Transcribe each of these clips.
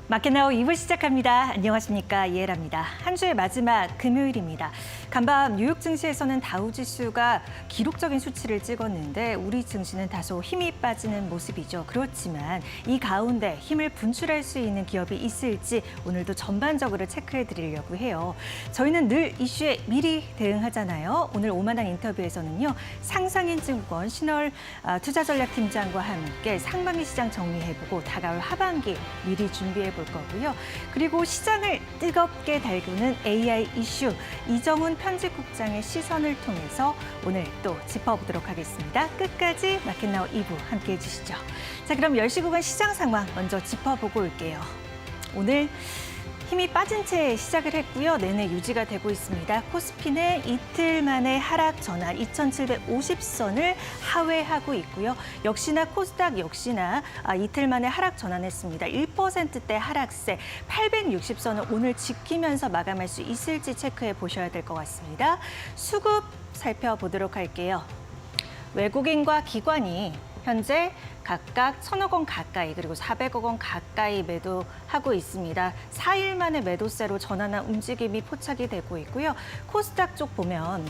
마켓나우 2부 시작합니다. 안녕하십니까, 이혜라입니다. 한 주의 마지막 금요일입니다. 간밤 뉴욕 증시에서는 다우지수가 기록적인 수치를 찍었는데 우리 증시는 다소 힘이 빠지는 모습이죠. 그렇지만 이 가운데 힘을 분출할 수 있는 기업이 있을지 오늘도 전반적으로 체크해 드리려고 해요. 저희는 늘 이슈에 미리 대응하잖아요. 오늘 오만한 인터뷰에서는요, 상상인증권 신월 투자전략팀장과 함께 상반기 시장 정리해보고 다가올 하반기 미리 준비해 볼 거고요. 그리고 시장을 뜨겁게 달구는 AI 이슈, 이정훈 편집국장의 시선을 통해서 오늘 또 짚어보도록 하겠습니다. 끝까지 마켓나우 2부 함께해 주시죠. 자, 그럼 10시 구간 시장 상황 먼저 짚어보고 올게요. 오늘 힘이 빠진 채 시작을 했고요. 내내 유지가 되고 있습니다. 코스피는 이틀 만에 하락 전환 2,750선을 하회하고 있고요. 역시나 코스닥 역시나 이틀 만에 하락 전환했습니다. 1%대 하락세 860선을 오늘 지키면서 마감할 수 있을지 체크해 보셔야 될 것 같습니다. 수급 살펴보도록 할게요. 외국인과 기관이 현재 각각 1,000억 원 가까이 그리고 400억 원 가까이 매도하고 있습니다. 4일 만에 매도세로 전환한 움직임이 포착이 되고 있고요. 코스닥 쪽 보면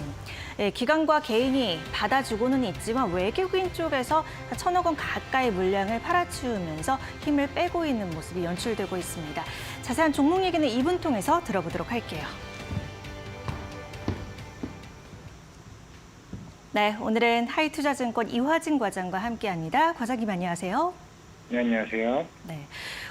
기관과 개인이 받아주고는 있지만 외국인 쪽에서 1,000억 원 가까이 물량을 팔아치우면서 힘을 빼고 있는 모습이 연출되고 있습니다. 자세한 종목 얘기는 2분 통해서 들어보도록 할게요. 네, 오늘은 하이투자증권 이화진 과장과 함께합니다. 과장님 안녕하세요. 네, 안녕하세요. 네,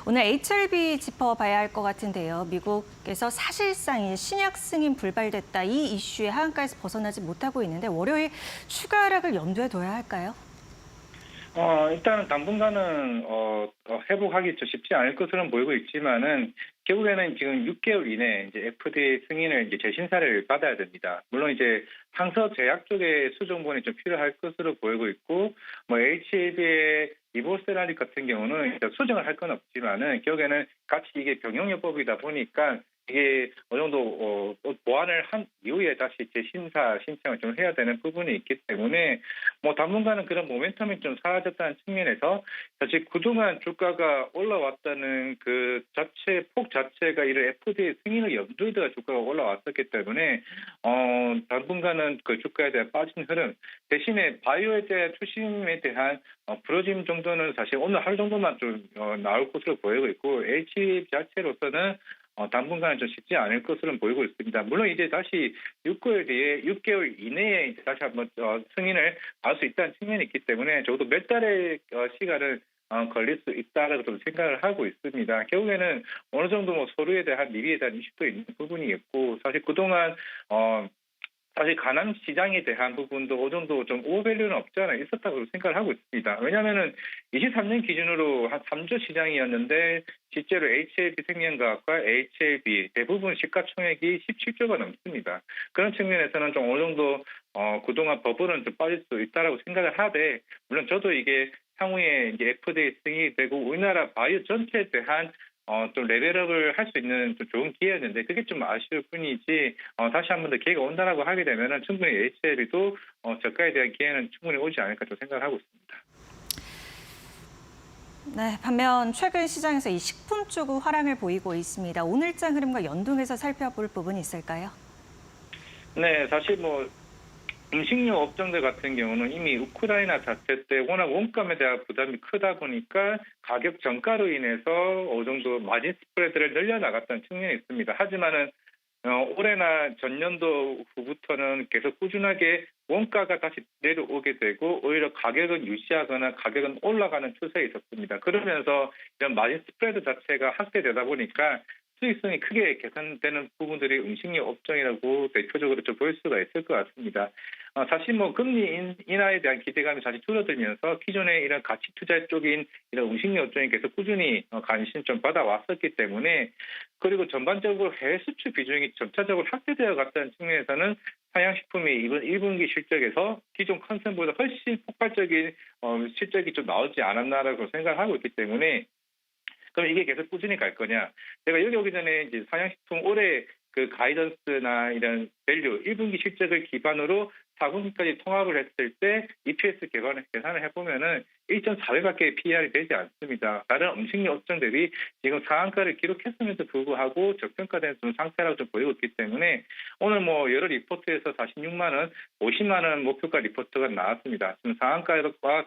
오늘 HLB 짚어봐야 할 것 같은데요. 미국에서 사실상 신약 승인 불발됐다 이 이슈의 하한가에서 벗어나지 못하고 있는데 월요일 추가 하락을 염두에 둬야 할까요? 일단은 당분간은 회복하기 좀 쉽지 않을 것으로 보이고 있지만은 결국에는 지금 6개월 이내에 이제 FDA 승인을 이제 재심사를 받아야 됩니다. 물론 이제 항서 제약 쪽의 수정본이 좀 필요할 것으로 보이고 있고, 뭐 HAB의 이보스테라릭 같은 경우는 일단 수정을 할 건 없지만은 결국에는 같이 이게 병용요법이다 보니까 이게 어느 정도 보완을 한 이후에 다시 재심사 신청을 좀 해야 되는 부분이 있기 때문에 뭐 당분간은 그런 모멘텀이 좀 사라졌다는 측면에서 사실 그동안 주가가 올라왔다는 그 자체 폭 자체가 이런 FDA 승인을 염두에 둬 주가가 올라왔었기 때문에 당분간은 그 주가에 대한 빠진 흐름 대신에 바이오에 대한 투심에 대한 부러짐 정도는 사실 오늘 하루 정도만 좀 나올 것으로 보이고 있고 H 자체로서는 당분간은 좀 쉽지 않을 것으로 보이고 있습니다. 물론 이제 다시 6개월 뒤에 6개월 이내에 이제 다시 한번 승인을 받을 수 있다는 측면이 있기 때문에 적어도 몇 달의 시간을 걸릴 수 있다라고 좀 생각을 하고 있습니다. 결국에는 어느 정도 뭐 서류에 대한 미리에 대한 인식도 있는 부분이 있고 사실 그동안 사실 가난 시장에 대한 부분도 어느 정도 좀 오버밸류는 없지 않아 있었다고 생각을 하고 있습니다. 왜냐하면은 23년 기준으로 한 3조 시장이었는데 실제로 HLB 생명과학과 HLB 대부분 시가총액이 17조가 넘습니다. 그런 측면에서는 좀 어느 정도 그동안 버블은 좀 빠질 수 있다라고 생각을 하되 물론 저도 이게 향후에 이제 FDA 승인이 되고 우리나라 바이오 전체에 대한 좀 레벨업을 할 수 있는 좀 좋은 기회였는데 그게 좀 아쉬울 뿐이지 다시 한 번 더 기회가 온다라고 하게 되면은 충분히 HLB도 저가에 대한 기회는 충분히 오지 않을까 좀 생각을 하고 있습니다. 네, 반면 최근 시장에서 이 식품 쪽은 화랑을 보이고 있습니다. 오늘장 흐름과 연동해서 살펴볼 부분이 있을까요? 네, 사실 뭐 음식료 업종들 같은 경우는 이미 우크라이나 사태 때 워낙 원가에 대한 부담이 크다 보니까 가격 전가로 인해서 어느 정도 마진 스프레드를 늘려나갔다는 측면이 있습니다. 하지만은 올해나 전년도 후부터는 계속 꾸준하게 원가가 다시 내려오게 되고 오히려 가격은 유지하거나 가격은 올라가는 추세에 있었습니다. 그러면서 이런 마진 스프레드 자체가 확대되다 보니까 수익성이 크게 개선되는 부분들이 음식료 업종이라고 대표적으로 좀 보일 수가 있을 것 같습니다. 사실 뭐 금리 인하에 대한 기대감이 다시 줄어들면서 기존의 이런 가치 투자 쪽인 이런 음식료 업종이 계속 꾸준히 관심 좀 받아왔었기 때문에 그리고 전반적으로 해외 수출 비중이 점차적으로 확대되어 갔다는 측면에서는 사양식품이 이번 1분기 실적에서 기존 컨센보다 훨씬 폭발적인 실적이 좀 나오지 않았나라고 생각하고 있기 때문에 그럼 이게 계속 꾸준히 갈 거냐? 제가 여기 오기 전에 이제 사양식품 올해 그 가이던스나 이런 밸류 1분기 실적을 기반으로 4분기까지 통합을 했을 때 EPS 계산을 해보면은 1.4배밖에 PER이 되지 않습니다. 다른 음식료 업종 대비 지금 상한가를 기록했음에도 불구하고 저평가된 상태라고 좀 보이고 있기 때문에 오늘 뭐 여러 리포트에서 46만 원, 50만 원 목표가 리포트가 나왔습니다. 지금 상한가가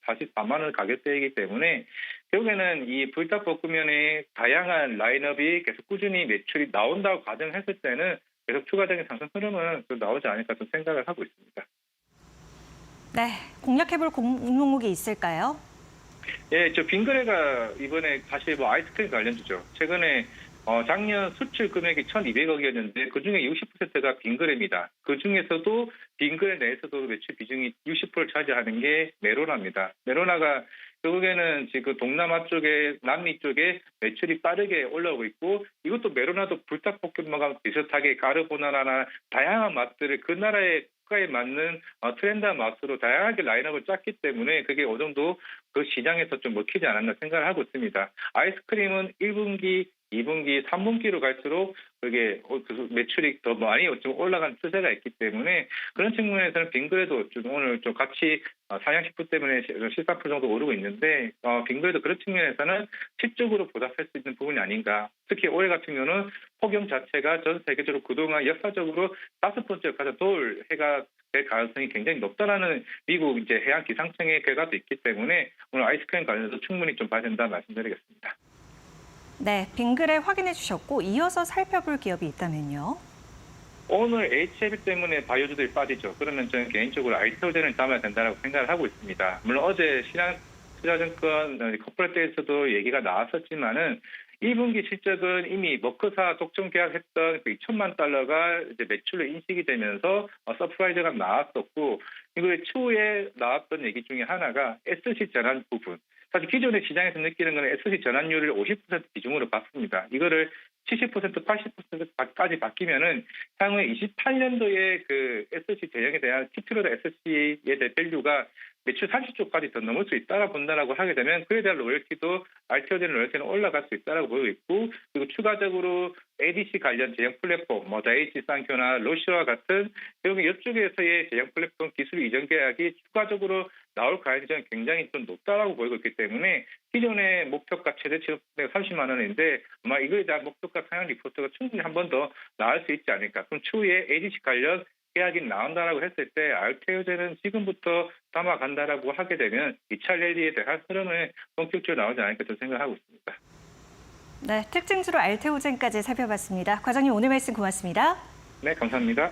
44만 원 가격대이기 때문에 결국에는 이 불닭볶음면의 다양한 라인업이 계속 꾸준히 매출이 나온다고 가정했을 때는 계속 추가적인 상승 흐름은 좀 나오지 않을까 좀 생각을 하고 있습니다. 네, 공략해볼 종목이 있을까요? 예, 저 빙그레가 이번에 사실 뭐 아이스크림 관련주죠. 최근에 작년 수출 금액이 1,200억이었는데 그중에 60%가 빙그레입니다. 그중에서도 빙그레 내에서도 매출 비중이 60%를 차지하는 게 메로나입니다. 메로나가 결국에는 지금 동남아 쪽에 남미 쪽에 매출이 빠르게 올라오고 있고 이것도 메로나도 불닭볶음면과 비슷하게 까르보나라나 다양한 맛들을 그 나라의 국가에 맞는 트렌드한 맛으로 다양하게 라인업을 짰기 때문에 그게 어느 정도 그 시장에서 좀 먹히지 않았나 생각을 하고 있습니다. 아이스크림은 1분기, 2분기, 3분기로 갈수록 그게 매출이 더 많이 좀 올라간 추세가 있기 때문에 그런 측면에서는 빙그레도 좀 오늘 좀 같이 상향식품 때문에 13% 정도 오르고 있는데 빙그레도 그런 측면에서는 실적으로 보답할 수 있는 부분이 아닌가. 특히 올해 같은 경우는 폭염 자체가 전 세계적으로 그동안 역사적으로 5번째 가장 더울 해가 될 가능성이 굉장히 높다라는 미국 이제 해양 기상청의 결과도 있기 때문에 오늘 아이스크림 관련해서 충분히 좀 봐야 된다 말씀드리겠습니다. 네, 빙그레 확인해 주셨고 이어서 살펴볼 기업이 있다면요. 오늘 HLB 때문에 바이오주들이 빠지죠. 그러면 저는 개인적으로 알테오젠을 담아야 된다고 생각을 하고 있습니다. 물론 어제 신한투자증권 코퍼레이트에서도 얘기가 나왔었지만은 1분기 실적은 이미 머크사 독점 계약했던 그 2천만 달러가 이제 매출로 인식이 되면서 서프라이즈가 나왔었고 이거의 추후에 나왔던 얘기 중에 하나가 SC 전환 부분. 사실 기존의 시장에서 느끼는 건 SC 전환율을 50% 비중으로 봤습니다. 이거를 70%, 80%까지 바뀌면은 향후에 28년도에 그 SC 대형에 대한 TP로드 SC에 대한 밸류가 매출 30조까지 더 넘을 수 있다고 본다라고 하게 되면 그에 대한 로열티도 알테오젠 로열티는 올라갈 수 있다고 보고 있고 그리고 추가적으로 ADC 관련 제형 플랫폼, 뭐 다이치 산큐나 로시와 같은 결국 이쪽에서의 제형 플랫폼 기술 이전 계약이 추가적으로 나올 가능성이 굉장히 좀 높다라고 보이고 있기 때문에 기존의 목표가 최대 30만 원인데 아마 이거에 대한 목표가 상향 리포트가 충분히 한 번 더 나올 수 있지 않을까. 그럼 추후에 ADC 관련 계약이 나온다라고 했을 때 알테오젠은 지금부터 담아간다라고 하게 되면 2차 랠리에 대한 흐름은 본격적으로 나오지 않을까 저 생각하고 있습니다. 네, 특징주로 알테오젠까지 살펴봤습니다. 과장님 오늘 말씀 고맙습니다. 네, 감사합니다.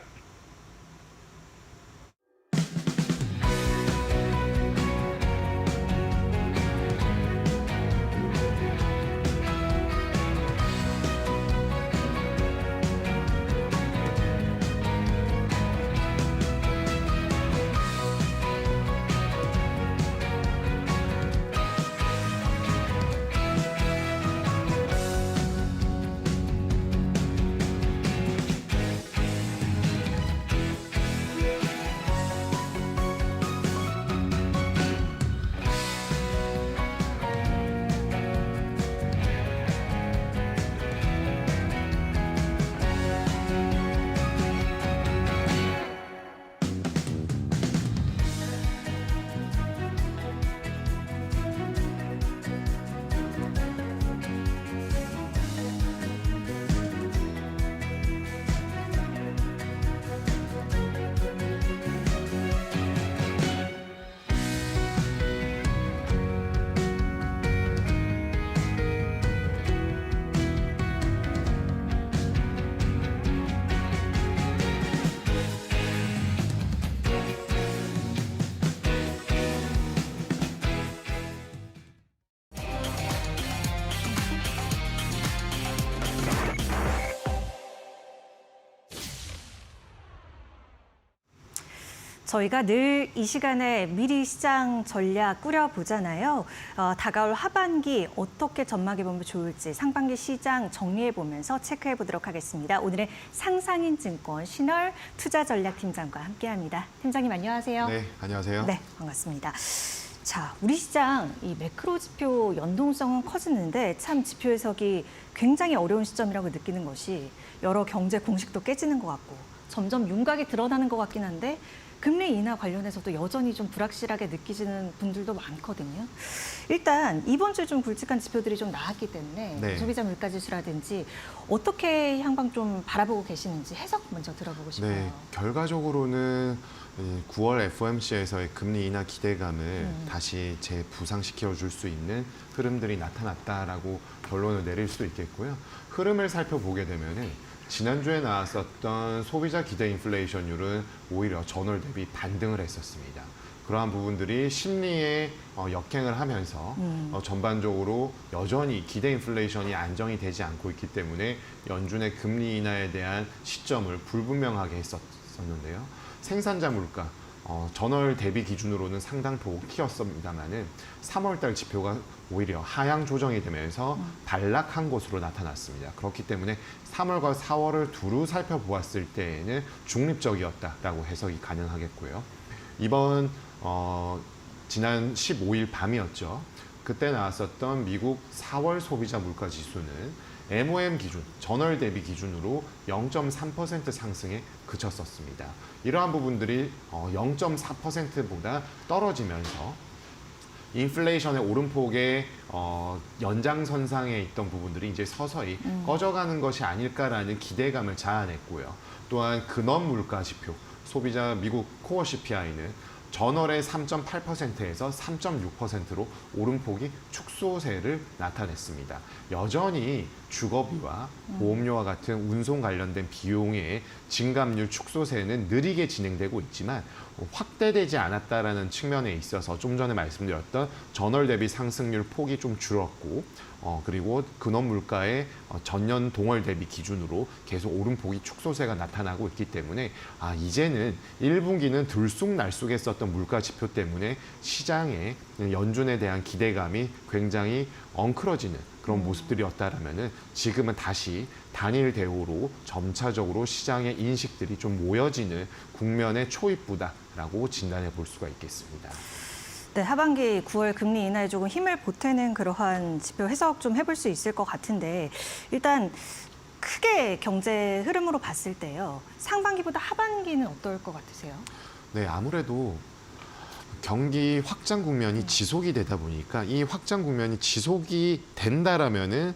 저희가 늘 이 시간에 미리 시장 전략 꾸려보잖아요. 다가올 하반기 어떻게 전망해보면 좋을지 상반기 시장 정리해보면서 체크해보도록 하겠습니다. 오늘은 상상인증권 신월 투자전략팀장과 함께합니다. 팀장님 안녕하세요. 네, 안녕하세요. 네, 반갑습니다. 자, 우리 시장 이 매크로 지표 연동성은 커지는데 참 지표 해석이 굉장히 어려운 시점이라고 느끼는 것이 여러 경제 공식도 깨지는 것 같고 점점 윤곽이 드러나는 것 같긴 한데 금리 인하 관련해서도 여전히 좀 불확실하게 느끼시는 분들도 많거든요. 일단 이번 주 좀 굵직한 지표들이 좀 나왔기 때문에 네. 소비자 물가지수라든지 어떻게 향방 좀 바라보고 계시는지 해석 먼저 들어보고 싶어요. 네, 결과적으로는 이 9월 FOMC에서의 금리 인하 기대감을 다시 재부상시켜 줄 수 있는 흐름들이 나타났다라고 결론을 내릴 수 있겠고요. 흐름을 살펴보게 되면은 지난주에 나왔었던 소비자 기대 인플레이션율은 오히려 전월 대비 반등을 했었습니다. 그러한 부분들이 심리에 역행을 하면서 전반적으로 여전히 기대 인플레이션이 안정이 되지 않고 있기 때문에 연준의 금리 인하에 대한 시점을 불분명하게 했었는데요. 생산자 물가 전월 대비 기준으로는 상당폭 튀었습니다만은 3월달 지표가 오히려 하향 조정이 되면서 반락한 것으로 나타났습니다. 그렇기 때문에 3월과 4월을 두루 살펴보았을 때에는 중립적이었다라고 해석이 가능하겠고요. 이번 지난 15일 밤이었죠. 그때 나왔었던 미국 4월 소비자 물가 지수는 MOM 기준, 전월 대비 기준으로 0.3% 상승에 그쳤었습니다. 이러한 부분들이 0.4%보다 떨어지면서 인플레이션의 오름폭의 연장선상에 있던 부분들이 이제 서서히 꺼져가는 것이 아닐까라는 기대감을 자아냈고요. 또한 근원 물가 지표, 소비자 미국 코어 CPI는 전월의 3.8%에서 3.6%로 오름폭이 축소세를 나타냈습니다. 여전히 주거비와 보험료와 같은 운송 관련된 비용의 증감률 축소세는 느리게 진행되고 있지만 확대되지 않았다라는 측면에 있어서 좀 전에 말씀드렸던 전월 대비 상승률 폭이 좀 줄었고 그리고 근원 물가의 전년 동월 대비 기준으로 계속 오름폭이 축소세가 나타나고 있기 때문에 이제는 1분기는 들쑥날쑥했었던 물가 지표 때문에 시장의 연준에 대한 기대감이 굉장히 엉클어지는 그런 모습들이었다라면은 지금은 다시 단일 대우로 점차적으로 시장의 인식들이 좀 모여지는 국면의 초입부다라고 진단해 볼 수가 있겠습니다. 네, 하반기 9월 금리 인하에 조금 힘을 보태는 그러한 지표 해석 좀 해볼 수 있을 것 같은데 일단 크게 경제 흐름으로 봤을 때요. 상반기보다 하반기는 어떨 것 같으세요? 네, 아무래도 경기 확장 국면이 지속이 되다 보니까 이 확장 국면이 지속이 된다라면은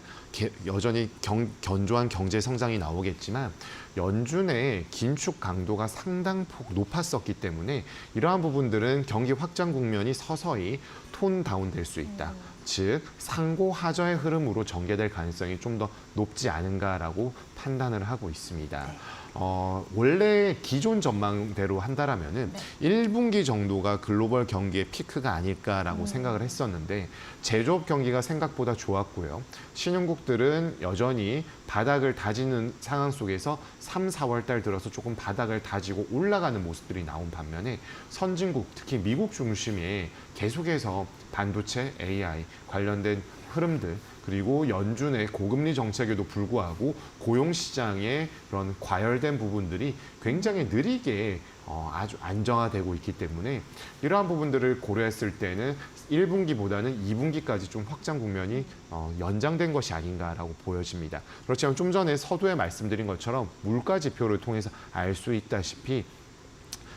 여전히 견조한 경제 성장이 나오겠지만 연준의 긴축 강도가 상당폭 높았었기 때문에 이러한 부분들은 경기 확장 국면이 서서히 톤 다운될 수 있다. 즉 상고 하저의 흐름으로 전개될 가능성이 좀 더 높지 않은가라고 판단을 하고 있습니다. 네. 원래 기존 전망대로 한다라면은 1분기 정도가 글로벌 경기의 피크가 아닐까라고 생각을 했었는데 제조업 경기가 생각보다 좋았고요. 신흥국들은 여전히 바닥을 다지는 상황 속에서 3, 4월 달 들어서 조금 바닥을 다지고 올라가는 모습들이 나온 반면에 선진국, 특히 미국 중심의 계속해서 반도체, AI 관련된 흐름들 그리고 연준의 고금리 정책에도 불구하고 고용시장의 그런 과열된 부분들이 굉장히 느리게 아주 안정화되고 있기 때문에 이러한 부분들을 고려했을 때는 1분기보다는 2분기까지 좀 확장 국면이 연장된 것이 아닌가라고 보여집니다. 그렇지만 좀 전에 서두에 말씀드린 것처럼 물가 지표를 통해서 알 수 있다시피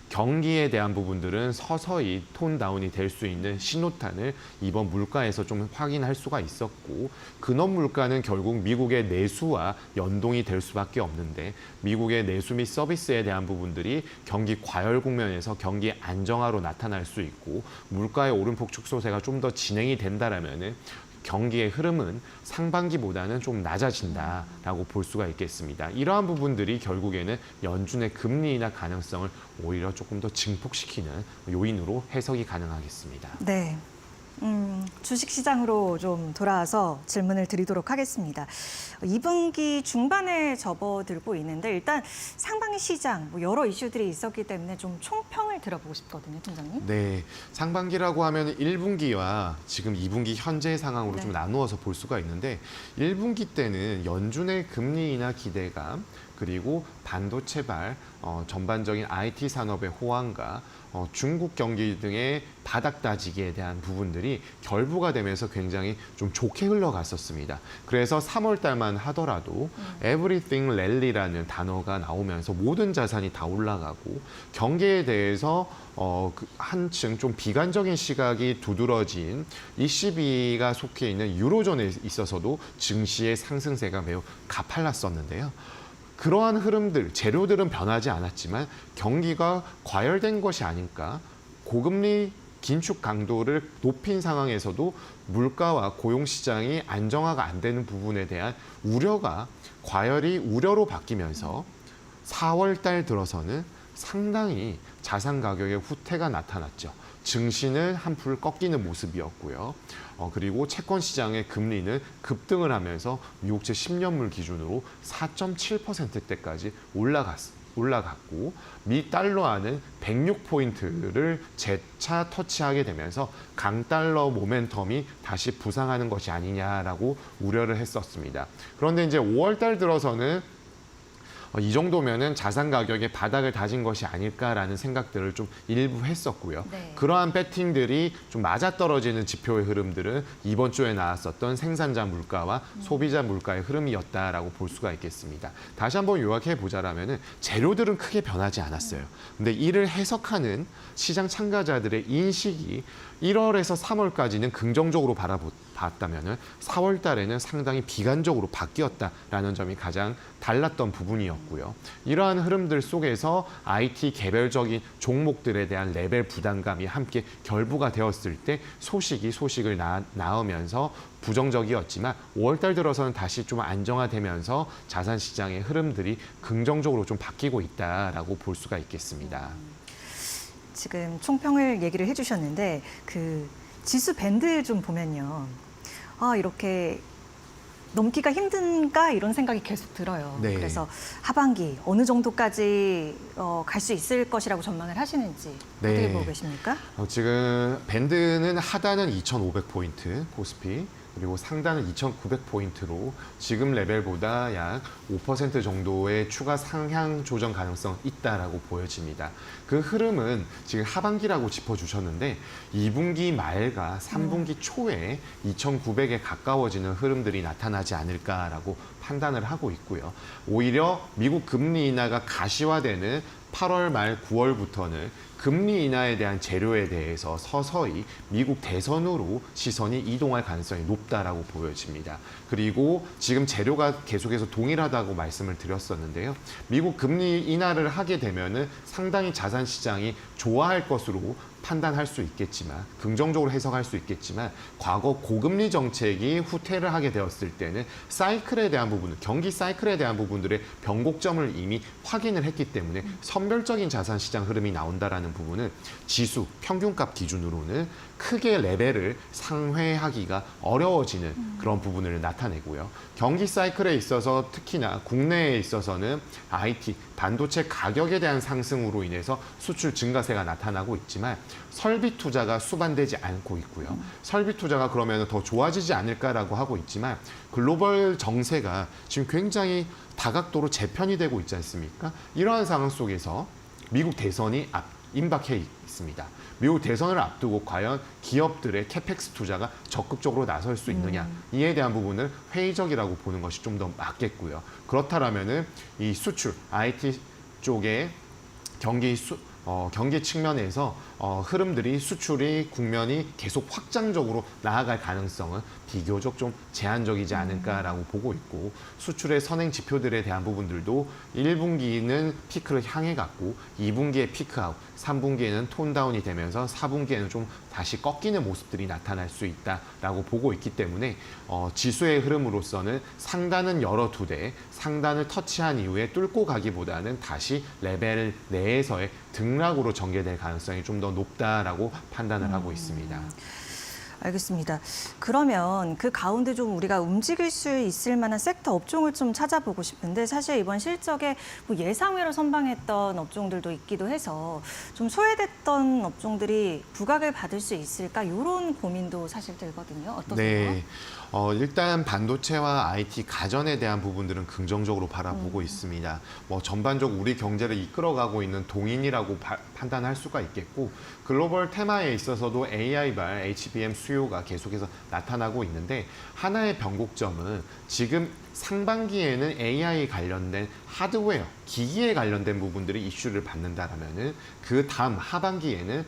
경기에 대한 부분들은 서서히 톤 다운이 될 수 있는 신호탄을 이번 물가에서 좀 확인할 수가 있었고 근원 물가는 결국 미국의 내수와 연동이 될 수밖에 없는데 미국의 내수 및 서비스에 대한 부분들이 경기 과열 국면에서 경기 안정화로 나타날 수 있고 물가의 오름폭 축소세가 좀 더 진행이 된다라면은 경기의 흐름은 상반기보다는 좀 낮아진다라고 볼 수가 있겠습니다. 이러한 부분들이 결국에는 연준의 금리 인하 가능성을 오히려 조금 더 증폭시키는 요인으로 해석이 가능하겠습니다. 네. 주식시장으로 좀 돌아와서 질문을 드리도록 하겠습니다. 2분기 중반에 접어들고 있는데 일단 상반기 시장 여러 이슈들이 있었기 때문에 좀 총평을 들어보고 싶거든요, 팀장님. 네, 상반기라고 하면 1분기와 지금 2분기 현재 상황으로 좀 나누어서 볼 수가 있는데 1분기 때는 연준의 금리 인하 기대감 그리고 반도체발 전반적인 IT 산업의 호황과 중국 경기 등의 바닥 다지기에 대한 부분들이 결부가 되면서 굉장히 좀 좋게 흘러갔었습니다. 그래서 3월 달만 하더라도 Everything Rally라는 단어가 나오면서 모든 자산이 다 올라가고 경기에 대해서 한층 좀 비관적인 시각이 두드러진 ECB가 속해 있는 유로존에 있어서도 증시의 상승세가 매우 가팔랐었는데요. 그러한 흐름들, 재료들은 변하지 않았지만 경기가 과열된 것이 아닐까. 고금리 긴축 강도를 높인 상황에서도 물가와 고용 시장이 안정화가 안 되는 부분에 대한 우려가 과열이 우려로 바뀌면서 4월 달 들어서는 상당히 자산 가격의 후퇴가 나타났죠. 증시는 한풀 꺾이는 모습이었고요. 그리고 채권 시장의 금리는 급등을 하면서 미국채 10년물 기준으로 4.7%대까지 올라갔고 미 달러화는 106포인트를 재차 터치하게 되면서 강달러 모멘텀이 다시 부상하는 것이 아니냐라고 우려를 했었습니다. 그런데 이제 5월 달 들어서는 이 정도면은 자산 가격의 바닥을 다진 것이 아닐까라는 생각들을 좀 일부 했었고요. 네. 그러한 배팅들이 좀 맞아떨어지는 지표의 흐름들은 이번 주에 나왔었던 생산자 물가와 소비자 물가의 흐름이었다라고 볼 수가 있겠습니다. 다시 한번 요약해 보자라면은 재료들은 크게 변하지 않았어요. 근데 이를 해석하는 시장 참가자들의 인식이 1월에서 3월까지는 긍정적으로 바라봤다면은 4월 달에는 상당히 비관적으로 바뀌었다라는 점이 가장 달랐던 부분이었고요. 이러한 흐름들 속에서 IT 개별적인 종목들에 대한 레벨 부담감이 함께 결부가 되었을 때 소식을 낳으면서 부정적이었지만 5월 달 들어서는 다시 좀 안정화되면서 자산 시장의 흐름들이 긍정적으로 좀 바뀌고 있다라고 볼 수가 있겠습니다. 지금 총평을 얘기를 해주셨는데 그 지수 밴드 좀 보면요. 이렇게 넘기가 힘든가 이런 생각이 계속 들어요. 네. 그래서 하반기 어느 정도까지 갈 수 있을 것이라고 전망을 하시는지 네. 어떻게 보고 계십니까? 지금 밴드는 하단은 2,500포인트 코스피 그리고 상단은 2,900포인트로 지금 레벨보다 약 5% 정도의 추가 상향 조정 가능성 있다라고 보여집니다. 그 흐름은 지금 하반기라고 짚어주셨는데 2분기 말과 3분기 초에 2,900에 가까워지는 흐름들이 나타나지 않을까라고 판단을 하고 있고요. 오히려 미국 금리 인하가 가시화되는 8월 말 9월부터는 금리 인하에 대한 재료에 대해서 서서히 미국 대선으로 시선이 이동할 가능성이 높다라고 보여집니다. 그리고 지금 재료가 계속해서 동일하다고 말씀을 드렸었는데요. 미국 금리 인하를 하게 되면은 상당히 자산 시장이 좋아할 것으로 판단할 수 있겠지만 긍정적으로 해석할 수 있겠지만 과거 고금리 정책이 후퇴를 하게 되었을 때는 사이클에 대한 부분, 경기 사이클에 대한 부분들의 변곡점을 이미 확인을 했기 때문에 선별적인 자산 시장 흐름이 나온다라는 부분은 지수, 평균값 기준으로는 크게 레벨을 상회하기가 어려워지는 그런 부분을 나타내고요. 경기 사이클에 있어서 특히나 국내에 있어서는 IT, 반도체 가격에 대한 상승으로 인해서 수출 증가세가 나타나고 있지만 설비 투자가 수반되지 않고 있고요. 설비 투자가 그러면 더 좋아지지 않을까라고 하고 있지만 글로벌 정세가 지금 굉장히 다각도로 재편이 되고 있지 않습니까? 이러한 상황 속에서 미국 대선이 임박해 있습니다. 미국 대선을 앞두고 과연 기업들의 캐펙스 투자가 적극적으로 나설 수 있느냐 이에 대한 부분을 회의적이라고 보는 것이 좀 더 맞겠고요. 그렇다면은 이 수출 IT 쪽의 경기 측면에서 흐름들이 수출이 국면이 계속 확장적으로 나아갈 가능성은 비교적 좀 제한적이지 않을까라고 보고 있고 수출의 선행 지표들에 대한 부분들도 1분기는 피크를 향해 갔고 2분기에 피크아웃, 3분기에는 톤다운이 되면서 4분기에는 좀 다시 꺾이는 모습들이 나타날 수 있다라고 보고 있기 때문에 지수의 흐름으로서는 상단은 열어두되 상단을 터치한 이후에 뚫고 가기보다는 다시 레벨 내에서의 등락으로 전개될 가능성이 좀 더 높다라고 판단을 하고 있습니다. 알겠습니다. 그러면 그 가운데 좀 우리가 움직일 수 있을 만한 섹터 업종을 좀 찾아보고 싶은데 사실 이번 실적에 뭐 예상외로 선방했던 업종들도 있기도 해서 좀 소외됐던 업종들이 부각을 받을 수 있을까 이런 고민도 사실 들거든요. 어떠세요? 네. 일단 반도체와 IT 가전에 대한 부분들은 긍정적으로 바라보고 있습니다. 뭐 전반적으로 우리 경제를 이끌어가고 있는 동인이라고 판단할 수가 있겠고 글로벌 테마에 있어서도 AI발 HBM 수요가 계속해서 나타나고 있는데 하나의 변곡점은 지금 상반기에는 AI 관련된 하드웨어, 기기에 관련된 부분들이 이슈를 받는다라면은 그 다음 하반기에는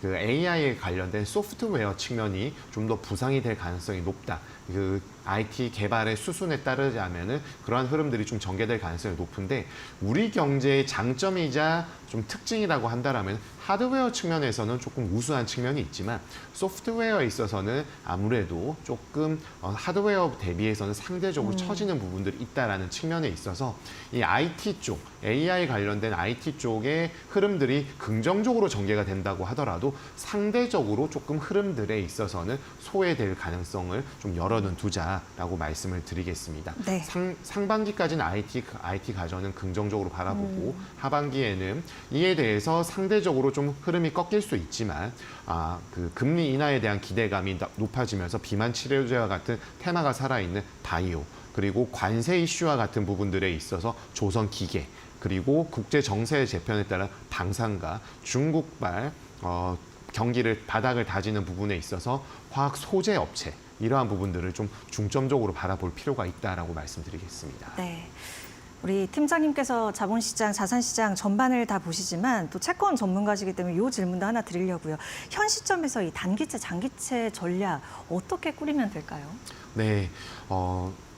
AI에 관련된 소프트웨어 측면이 좀 더 부상이 될 가능성이 높다. 그 IT 개발의 수순에 따르자면은 그러한 흐름들이 좀 전개될 가능성이 높은데 우리 경제의 장점이자 좀 특징이라고 한다라면 하드웨어 측면에서는 조금 우수한 측면이 있지만 소프트웨어에 있어서는 아무래도 조금 하드웨어 대비해서는 상대적으로 처지는 부분들이 있다라는 측면에 있어서 이 IT 쪽, AI 관련된 IT 쪽의 흐름들이 긍정적으로 전개가 된다고 하더라도 상대적으로 조금 흐름들에 있어서는 소외될 가능성을 좀 열어는 두자라고 말씀을 드리겠습니다. 네. 상반기까지는 IT 가전은 긍정적으로 바라보고 하반기에는 이에 대해서 상대적으로 좀 흐름이 꺾일 수 있지만 그 금리 인하에 대한 기대감이 높아지면서 비만 치료제와 같은 테마가 살아있는 바이오 그리고 관세 이슈와 같은 부분들에 있어서 조선 기계 그리고 국제 정세 재편에 따라 방산과 중국발 경기를 바닥을 다지는 부분에 있어서 화학 소재 업체 이러한 부분들을 좀 중점적으로 바라볼 필요가 있다라고 말씀드리겠습니다. 네. 우리 팀장님께서 자본시장, 자산시장 전반을 다 보시지만 또 채권 전문가시기 때문에 이 질문도 하나 드리려고요. 현 시점에서 이 단기채, 장기채 전략 어떻게 꾸리면 될까요? 네,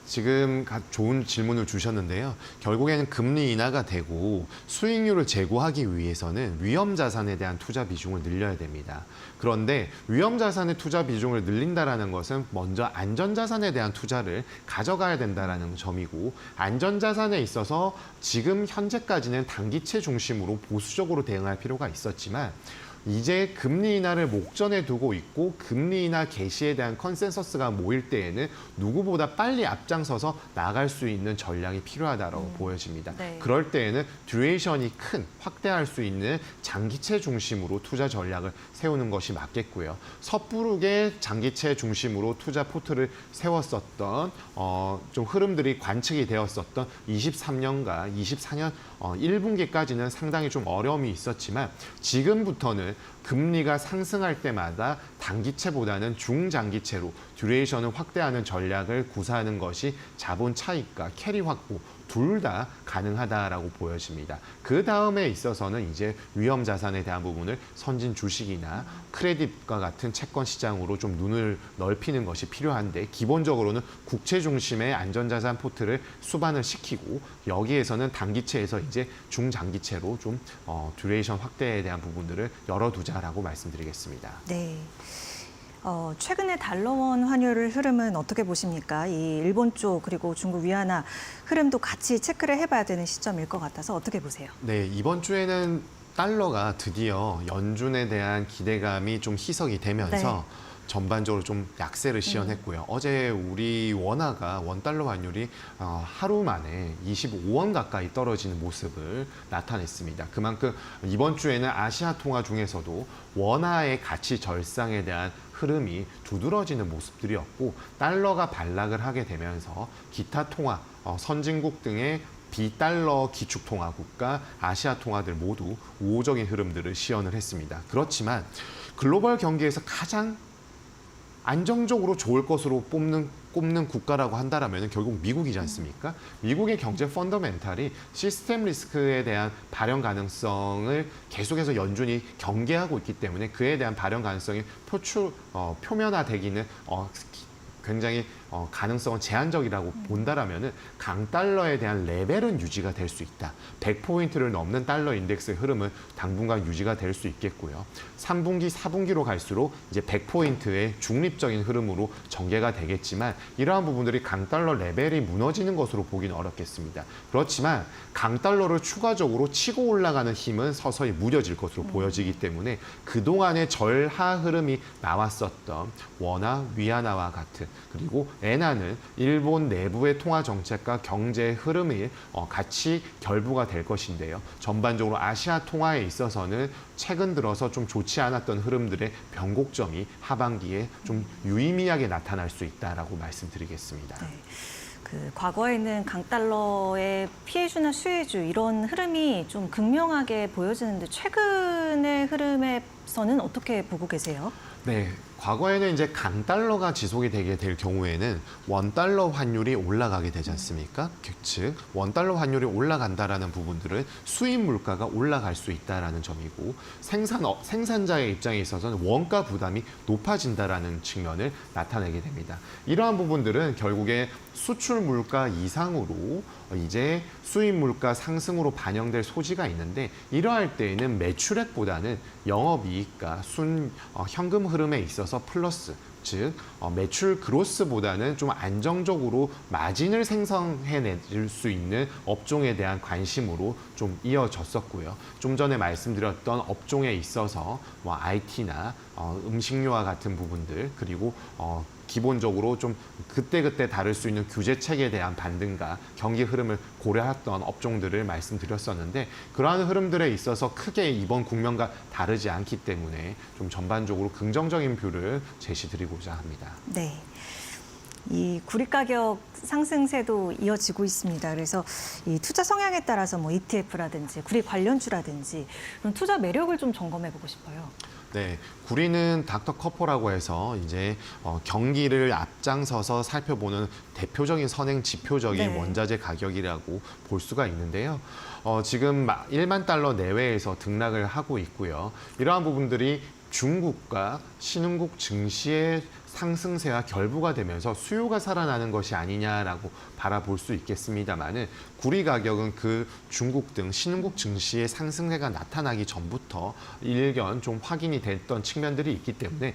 지금 좋은 질문을 주셨는데요. 결국에는 금리 인하가 되고 수익률을 제고하기 위해서는 위험 자산에 대한 투자 비중을 늘려야 됩니다. 그런데 위험 자산의 투자 비중을 늘린다라는 것은 먼저 안전 자산에 대한 투자를 가져가야 된다라는 점이고 안전 자산에 있어서 지금 현재까지는 단기채 중심으로 보수적으로 대응할 필요가 있었지만 이제 금리 인하를 목전에 두고 있고 금리 인하 개시에 대한 컨센서스가 모일 때에는 누구보다 빨리 앞장서서 나갈 수 있는 전략이 필요하다고 보여집니다. 네. 그럴 때에는 듀레이션이 큰 확대할 수 있는 장기채 중심으로 투자 전략을 세우는 것이 맞겠고요. 섣부르게 장기채 중심으로 투자 포트를 세웠었던 좀 흐름들이 관측이 되었었던 23년과 24년 1분기까지는 상당히 좀 어려움이 있었지만 지금부터는 금리가 상승할 때마다 단기채보다는 중장기채로 듀레이션을 확대하는 전략을 구사하는 것이 자본 차익과 캐리 확보 둘 다 가능하다라고 보여집니다. 그 다음에 있어서는 이제 위험 자산에 대한 부분을 선진 주식이나 크레딧과 같은 채권 시장으로 좀 눈을 넓히는 것이 필요한데 기본적으로는 국채 중심의 안전자산 포트를 수반을 시키고 여기에서는 단기채에서 이제 중장기채로 좀 듀레이션 확대에 대한 부분들을 열어두자라고 말씀드리겠습니다. 네. 최근에 달러원 환율 흐름은 어떻게 보십니까? 이 일본 쪽 그리고 중국 위안화 흐름도 같이 체크를 해봐야 되는 시점일 것 같아서 어떻게 보세요? 네, 이번 주에는 달러가 드디어 연준에 대한 기대감이 좀 희석이 되면서 전반적으로 좀 약세를 시현했고요. 어제 우리 원화가 원달러 환율이 하루 만에 25원 가까이 떨어지는 모습을 나타냈습니다. 그만큼 이번 주에는 아시아 통화 중에서도 원화의 가치 절상에 대한 흐름이 두드러지는 모습들이었고 달러가 반락을 하게 되면서 기타 통화, 선진국 등의 비달러 기축통화국가, 아시아 통화들 모두 우호적인 흐름들을 시현을 했습니다. 그렇지만 글로벌 경기에서 가장 안정적으로 좋을 것으로 꼽는 국가라고 한다면 결국 미국이지 않습니까? 미국의 경제 펀더멘탈이 시스템 리스크에 대한 발현 가능성을 계속해서 연준이 경계하고 있기 때문에 그에 대한 발현 가능성이 표면화되기는 굉장히 가능성은 제한적이라고 본다라면은 강달러에 대한 레벨은 유지가 될 수 있다. 100포인트를 넘는 달러 인덱스의 흐름은 당분간 유지가 될 수 있겠고요. 3분기, 4분기로 갈수록 이제 100포인트의 중립적인 흐름으로 전개가 되겠지만 이러한 부분들이 강달러 레벨이 무너지는 것으로 보기는 어렵겠습니다. 그렇지만 강달러를 추가적으로 치고 올라가는 힘은 서서히 무뎌질 것으로 보여지기 때문에 그동안의 절하 흐름이 나왔었던 원화, 위안화와 같은 그리고 엔화는 일본 내부의 통화 정책과 경제의 흐름이 같이 결부가 될 것인데요. 전반적으로 아시아 통화에 있어서는 최근 들어서 좀 좋지 않았던 흐름들의 변곡점이 하반기에 좀 유의미하게 나타날 수 있다라고 말씀드리겠습니다. 네. 과거에는 강달러의 피해주나 수혜주 이런 흐름이 좀 극명하게 보여지는데 최근의 흐름에서는 어떻게 보고 계세요? 네, 과거에는 이제 강달러가 지속이 되게 될 경우에는 원달러 환율이 올라가게 되지 않습니까? 즉, 원달러 환율이 올라간다라는 부분들은 수입 물가가 올라갈 수 있다라는 점이고 생산자의 입장에 있어서는 원가 부담이 높아진다라는 측면을 나타내게 됩니다. 이러한 부분들은 결국에 수출 물가 이상으로 이제 수입 물가 상승으로 반영될 소지가 있는데 이러할 때에는 매출액보다는 영업이익과 현금 흐름에 있어서 플러스 즉 매출 그로스보다는 좀 안정적으로 마진을 생성해낼 수 있는 업종에 대한 관심으로 좀 이어졌었고요. 좀 전에 말씀드렸던 업종에 있어서 뭐 IT나 음식료와 같은 부분들 그리고 기본적으로 좀 그때그때 다를 수 있는 규제책에 대한 반등과 경기 흐름을 고려했던 업종들을 말씀드렸었는데 그러한 흐름들에 있어서 크게 이번 국면과 다르지 않기 때문에 좀 전반적으로 긍정적인 뷰를 제시드리고자 합니다. 네. 이 구리 가격 상승세도 이어지고 있습니다. 그래서 이 투자 성향에 따라서 뭐 ETF라든지 구리 관련주라든지 그런 투자 매력을 좀 점검해 보고 싶어요. 네, 구리는 닥터커퍼라고 해서 이제 경기를 앞장서서 살펴보는 대표적인 선행 지표적인 네. 원자재 가격이라고 볼 수가 있는데요. 지금 1만 달러 내외에서 등락을 하고 있고요. 이러한 부분들이 중국과 신흥국 증시의 상승세와 결부가 되면서 수요가 살아나는 것이 아니냐라고 바라볼 수 있겠습니다만은 구리 가격은 그 중국 등 신흥국 증시의 상승세가 나타나기 전부터 일견 좀 확인이 됐던 측면들이 있기 때문에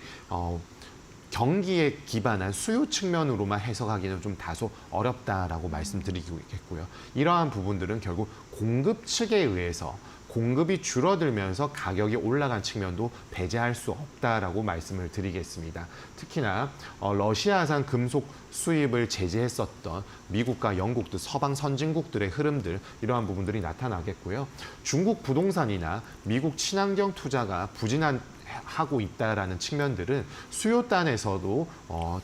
경기에 기반한 수요 측면으로만 해석하기는 좀 다소 어렵다라고 말씀드리겠고요. 이러한 부분들은 결국 공급 측에 의해서 공급이 줄어들면서 가격이 올라간 측면도 배제할 수 없다라고 말씀을 드리겠습니다. 특히나 러시아산 금속 수입을 제재했었던 미국과 영국 등 서방 선진국들의 흐름들 이러한 부분들이 나타나겠고요. 중국 부동산이나 미국 친환경 투자가 부진하고 있다라는 측면들은 수요단에서도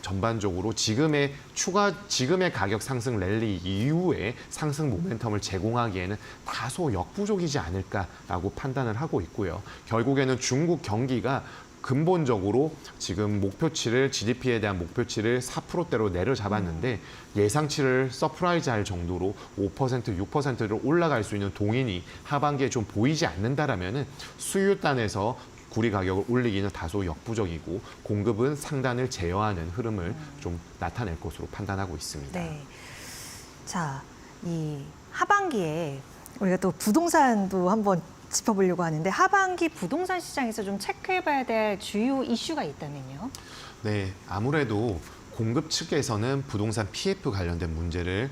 전반적으로 지금의 가격 상승 랠리 이후에 상승 모멘텀을 제공하기에는 다소 역부족이지 않을까라고 판단을 하고 있고요. 결국에는 중국 경기가 근본적으로 지금 GDP에 대한 목표치를 4%대로 내려잡았는데 예상치를 서프라이즈할 정도로 5%, 6%를 올라갈 수 있는 동인이 하반기에 좀 보이지 않는다라면은 수요단에서 구리 가격을 올리기는 다소 역부족이고 공급은 상단을 제어하는 흐름을 좀 나타낼 것으로 판단하고 있습니다. 네. 자, 이 하반기에 우리가 또 부동산도 한번 짚어보려고 하는데 하반기 부동산 시장에서 좀 체크해봐야 될 주요 이슈가 있다면요? 네, 아무래도 공급 측에서는 부동산 PF 관련된 문제를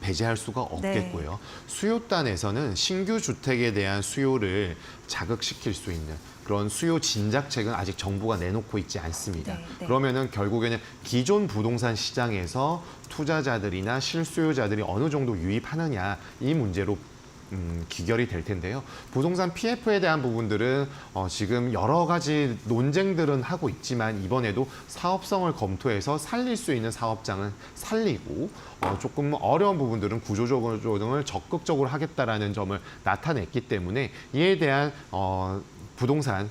배제할 수가 없겠고요. 네. 수요단에서는 신규 주택에 대한 수요를 자극시킬 수 있는 그런 수요 진작책은 아직 정부가 내놓고 있지 않습니다. 네, 네. 그러면은 결국에는 기존 부동산 시장에서 투자자들이나 실수요자들이 어느 정도 유입하느냐 이 문제로 귀결이 될 텐데요. 부동산 PF에 대한 부분들은 지금 여러 가지 논쟁들은 하고 있지만 이번에도 사업성을 검토해서 살릴 수 있는 사업장은 살리고 조금 어려운 부분들은 구조조정을 적극적으로 하겠다라는 점을 나타냈기 때문에 이에 대한 부동산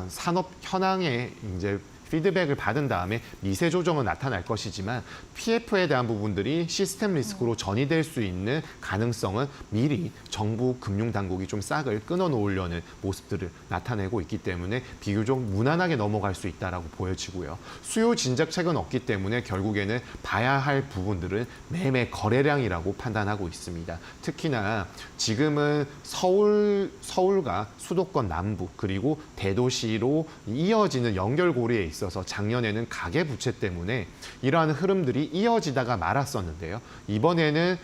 산업 현황에 이제 피드백을 받은 다음에 미세 조정은 나타날 것이지만 PF에 대한 부분들이 시스템 리스크로 전이될 수 있는 가능성은 미리 정부 금융당국이 좀 싹을 끊어놓으려는 모습들을 나타내고 있기 때문에 비교적 무난하게 넘어갈 수 있다라고 보여지고요. 수요 진작책은 없기 때문에 결국에는 봐야 할 부분들은 매매 거래량이라고 판단하고 있습니다. 특히나 지금은 서울과 수도권 남부 그리고 대도시로 이어지는 연결고리에 있어서 작년에는 가계부채 때문에 이러한 흐름들이 이어지다가 말았었는데요. 이번에는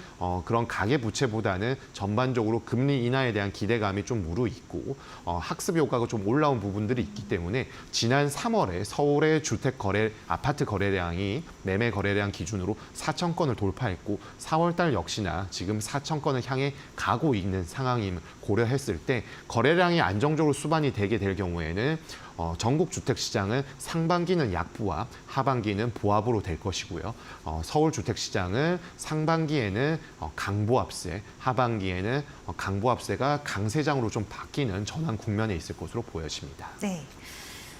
그런 가계부채보다는 전반적으로 금리 인하에 대한 기대감이 좀 무르익고 학습 효과가 좀 올라온 부분들이 있기 때문에 지난 3월에 서울의 아파트 거래량이 매매 거래량 기준으로 4천 건을 돌파했고 4월 달 역시나 지금 4천 건을 향해 가고 있는 상황임을 고려했을 때 거래량이 안정적으로 수반이 되게 될 경우에는 전국 주택 시장은 상반기는 약보합, 하반기는 보합으로 될 것이고요. 서울 주택 시장은 상반기에는 강보합세, 하반기에는 강보합세가 강세장으로 좀 바뀌는 전환 국면에 있을 것으로 보여집니다. 네.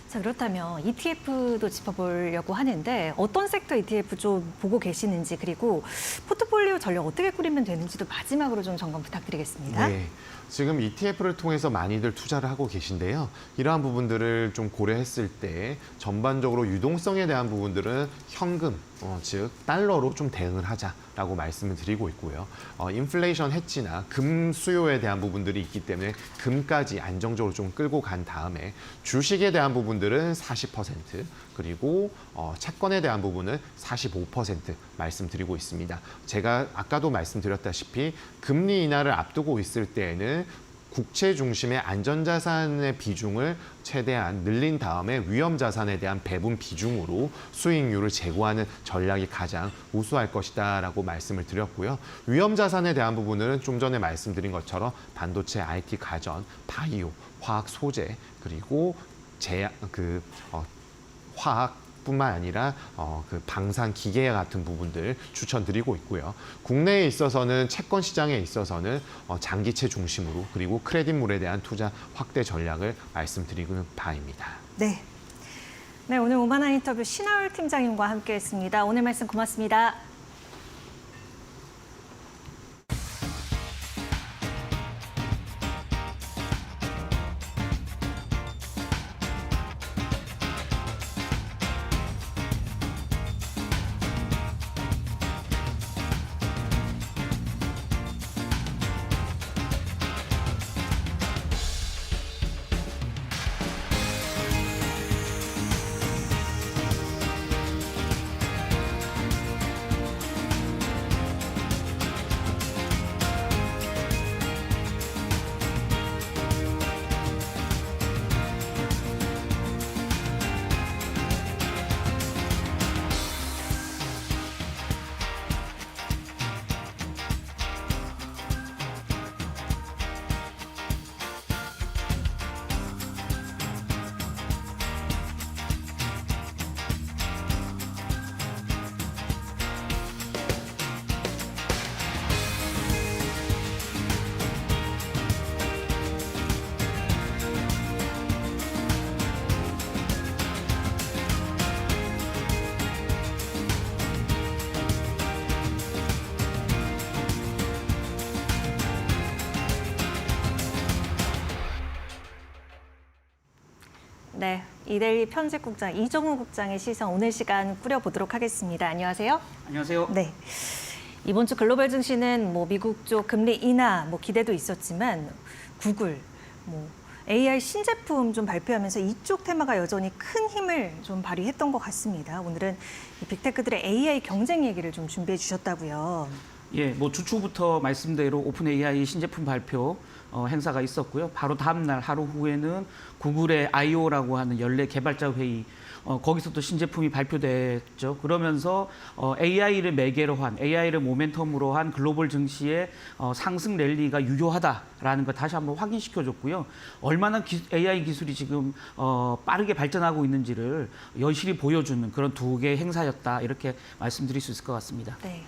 자, 그렇다면 ETF도 짚어보려고 하는데 어떤 섹터 ETF 좀 보고 계시는지 그리고 포트폴리오 전략 어떻게 꾸리면 되는지도 마지막으로 좀 점검 부탁드리겠습니다. 네. 지금 ETF를 통해서 많이들 투자를 하고 계신데요. 이러한 부분들을 좀 고려했을 때 전반적으로 유동성에 대한 부분들은 현금, 즉 달러로 좀 대응을 하자라고 말씀을 드리고 있고요. 인플레이션 해치나 금 수요에 대한 부분들이 있기 때문에 금까지 안정적으로 좀 끌고 간 다음에 주식에 대한 부분들은 40% 그리고 채권에 대한 부분은 45% 말씀드리고 있습니다. 제가 아까도 말씀드렸다시피 금리 인하를 앞두고 있을 때에는 국채 중심의 안전자산의 비중을 최대한 늘린 다음에 위험자산에 대한 배분 비중으로 수익률을 제고하는 전략이 가장 우수할 것이다라고 말씀을 드렸고요. 위험자산에 대한 부분은 좀 전에 말씀드린 것처럼 반도체, IT, 가전, 바이오, 화학, 소재 그리고 화학뿐만 아니라 그 방산 기계 같은 부분들 추천드리고 있고요. 국내에 있어서는 채권 시장에 있어서는 장기채 중심으로 그리고 크레딧물에 대한 투자 확대 전략을 말씀드리는 바입니다. 네. 네, 오늘 오만한 인터뷰 신하울 팀장님과 함께했습니다. 오늘 말씀 고맙습니다. 네, 이데일리 편집국장 이정우 국장의 시선 오늘 시간 꾸려보도록 하겠습니다. 안녕하세요. 안녕하세요. 네. 이번 주 글로벌 증시는 미국 쪽 금리 인하 기대도 있었지만 구글, AI 신제품 좀 발표하면서 이쪽 테마가 여전히 큰 힘을 좀 발휘했던 것 같습니다. 오늘은 이 빅테크들의 AI 경쟁 얘기를 좀 준비해 주셨다고요. 예, 주초부터 말씀대로 오픈 AI 신제품 발표 행사가 있었고요. 바로 다음 날 하루 후에는 구글의 I.O.라고 하는 연례 개발자 회의 거기서 또 신제품이 발표됐죠. 그러면서 AI를 매개로 한, AI를 모멘텀으로 한 글로벌 증시의 상승 랠리가 유효하다라는 걸 다시 한번 확인시켜줬고요. 얼마나 AI 기술이 지금 빠르게 발전하고 있는지를 여실히 보여주는 그런 두 개의 행사였다. 이렇게 말씀드릴 수 있을 것 같습니다. 네.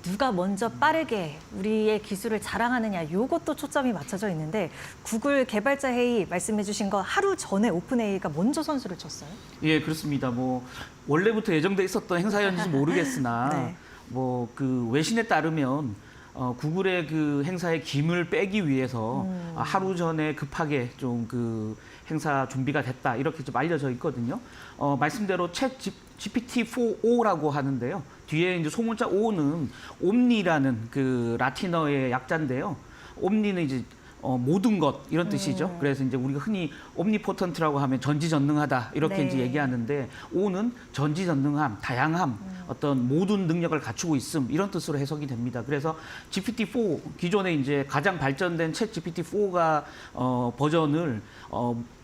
누가 먼저 빠르게 우리의 기술을 자랑하느냐, 이것도 초점이 맞춰져 있는데 구글 개발자 회의 말씀해 주신 거 하루 전에 오픈AI가 먼저 선수를 쳤어요? 예, 그렇습니다. 뭐 원래부터 예정돼 있었던 행사였는지 모르겠으나 네. 뭐 그 외신에 따르면 구글의 그 행사의 김을 빼기 위해서 하루 전에 급하게 좀 그 행사 준비가 됐다 이렇게 좀 알려져 있거든요. 말씀대로 챗 GPT-4o라고 하는데요. 뒤에 이제 소문자 O는 옴니라는 그 라틴어의 약자인데요. 옴니는 이제 모든 것 이런 뜻이죠. 그래서 이제 우리가 흔히 옴니포턴트라고 하면 전지전능하다 이렇게 네. 이제 얘기하는데 O는 전지전능함, 다양함, 어떤 모든 능력을 갖추고 있음 이런 뜻으로 해석이 됩니다. 그래서 GPT-4 기존에 이제 가장 발전된 챗 GPT-4가 버전을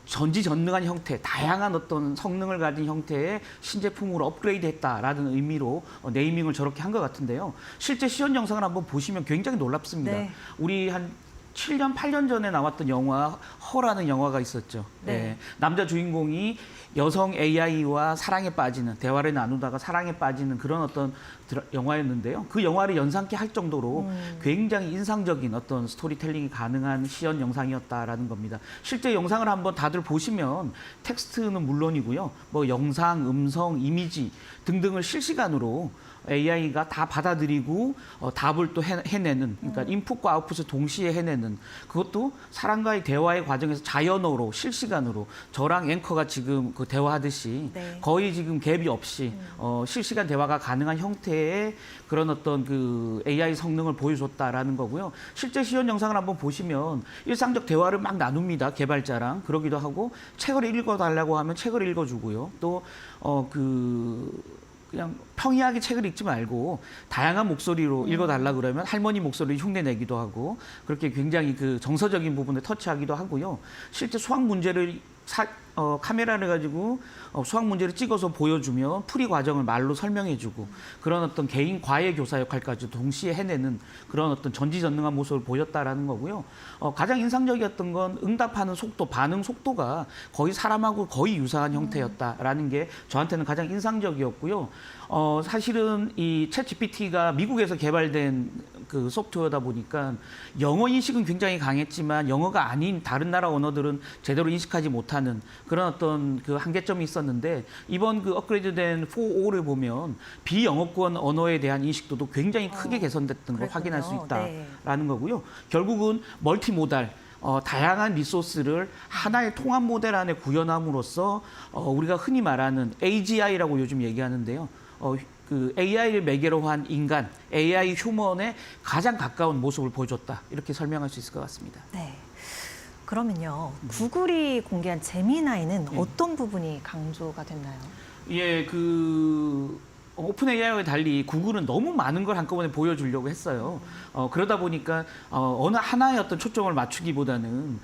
전지전능한 형태, 다양한 어떤 성능을 가진 형태의 신제품으로 업그레이드했다라는 의미로 네이밍을 저렇게 한 것 같은데요. 실제 시연 영상을 한번 보시면 굉장히 놀랍습니다. 네. 우리 한 7년, 8년 전에 나왔던 영화 허라는 영화가 있었죠. 네. 네. 남자 주인공이 여성 AI와 사랑에 빠지는, 대화를 나누다가 사랑에 빠지는 그런 어떤 영화였는데요. 그 영화를 연상케 할 정도로 굉장히 인상적인 어떤 스토리텔링이 가능한 시연 영상이었다라는 겁니다. 실제 영상을 한번 다들 보시면 텍스트는 물론이고요. 뭐 영상, 음성, 이미지 등등을 실시간으로 AI가 다 받아들이고 답을 또 해내는, 그러니까 인풋과 아웃풋을 동시에 해내는, 그것도 사람과의 대화의 과정에서 자연어로 실시간으로 저랑 앵커가 지금 그 대화하듯이 네. 거의 지금 갭이 없이 실시간 대화가 가능한 형태의 그런 어떤 그 AI 성능을 보여줬다라는 거고요. 실제 시연 영상을 한번 보시면 일상적 대화를 막 나눕니다. 개발자랑. 그러기도 하고 책을 읽어달라고 하면 책을 읽어주고요. 또 그냥 평이하게 책을 읽지 말고 다양한 목소리로 읽어달라 그러면 할머니 목소리를 흉내내기도 하고 그렇게 굉장히 그 정서적인 부분을 터치하기도 하고요. 실제 수학 문제를 카메라를 가지고 수학 문제를 찍어서 보여주면 풀이 과정을 말로 설명해주고 그런 어떤 개인 과외 교사 역할까지 동시에 해내는 그런 어떤 전지전능한 모습을 보였다라는 거고요. 가장 인상적이었던 건 응답하는 속도, 반응 속도가 거의 사람하고 거의 유사한 형태였다라는 게 저한테는 가장 인상적이었고요. 사실은 이 챗GPT가 미국에서 개발된 그 소프트웨어다 보니까 영어 인식은 굉장히 강했지만 영어가 아닌 다른 나라 언어들은 제대로 인식하지 못하는 그런 어떤 그 한계점이 있었는데 이번 그 업그레이드된 4.5를 보면 비영어권 언어에 대한 인식도도 굉장히 크게 개선됐던 걸 그랬군요. 확인할 수 네. 있다라는 거고요. 결국은 멀티모달 다양한 리소스를 하나의 통합 모델 안에 구현함으로써 우리가 흔히 말하는 AGI라고 요즘 얘기하는데요. 그 AI를 매개로 한 인간, AI 휴먼에 가장 가까운 모습을 보여줬다. 이렇게 설명할 수 있을 것 같습니다. 네. 그러면요, 구글이 공개한 제미나이는 어떤 부분이 강조가 됐나요? 예, 오픈 AI와 달리 구글은 너무 많은 걸 한꺼번에 보여주려고 했어요. 그러다 보니까 어느 하나의 어떤 초점을 맞추기보다는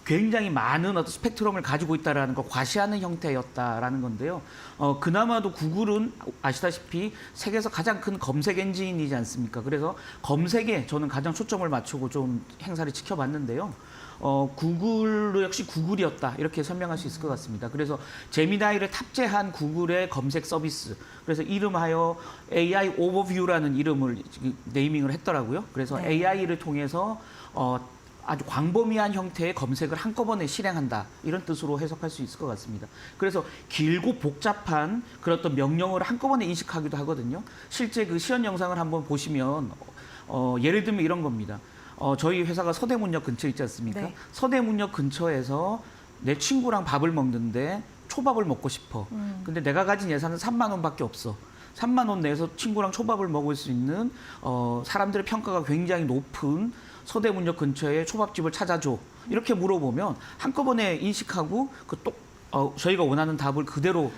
굉장히 많은 어떤 스펙트럼을 가지고 있다라는 걸 과시하는 형태였다라는 건데요. 그나마도 구글은 아시다시피 세계에서 가장 큰 검색 엔진이지 않습니까? 그래서 검색에 저는 가장 초점을 맞추고 좀 행사를 지켜봤는데요. 구글도 역시 구글이었다 이렇게 설명할 수 있을 것 같습니다. 그래서 제미나이를 탑재한 구글의 검색 서비스, 그래서 이름하여 AI 오버뷰라는 이름을 네이밍을 했더라고요. 그래서 네. AI를 통해서 아주 광범위한 형태의 검색을 한꺼번에 실행한다 이런 뜻으로 해석할 수 있을 것 같습니다. 그래서 길고 복잡한 그런 어떤 명령어를 한꺼번에 인식하기도 하거든요. 실제 그 시연 영상을 한번 보시면 예를 들면 이런 겁니다. 저희 회사가 서대문역 근처에 있지 않습니까? 네. 서대문역 근처에서 내 친구랑 밥을 먹는데 초밥을 먹고 싶어. 근데 내가 가진 예산은 3만 원밖에 없어. 3만 원 내에서 친구랑 초밥을 먹을 수 있는 사람들의 평가가 굉장히 높은 서대문역 근처에 초밥집을 찾아줘. 이렇게 물어보면 한꺼번에 인식하고 저희가 원하는 답을 그대로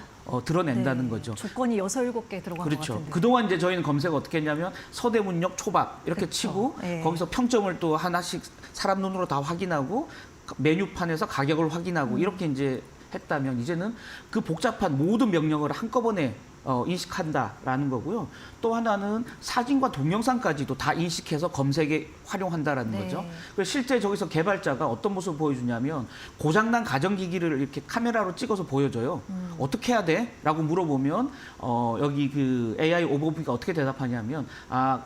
드러낸다는 네. 거죠. 조건이 6, 7개 들어간 것 그렇죠. 같은데. 그동안 이제 저희는 검색을 어떻게 했냐면 서대문역 초밥 이렇게 그렇죠. 치고 예. 거기서 평점을 또 하나씩 사람 눈으로 다 확인하고 메뉴판에서 가격을 확인하고 이렇게 이제 했다면 이제는 그 복잡한 모든 명령어를 한꺼번에 인식한다라는 거고요. 또 하나는 사진과 동영상까지도 다 인식해서 검색에 활용한다라는 네. 거죠. 그래서 실제 저기서 개발자가 어떤 모습을 보여주냐면 고장난 가전기기를 이렇게 카메라로 찍어서 보여줘요. 어떻게 해야 돼? 라고 물어보면 여기 그 AI 오버뷰가 어떻게 대답하냐면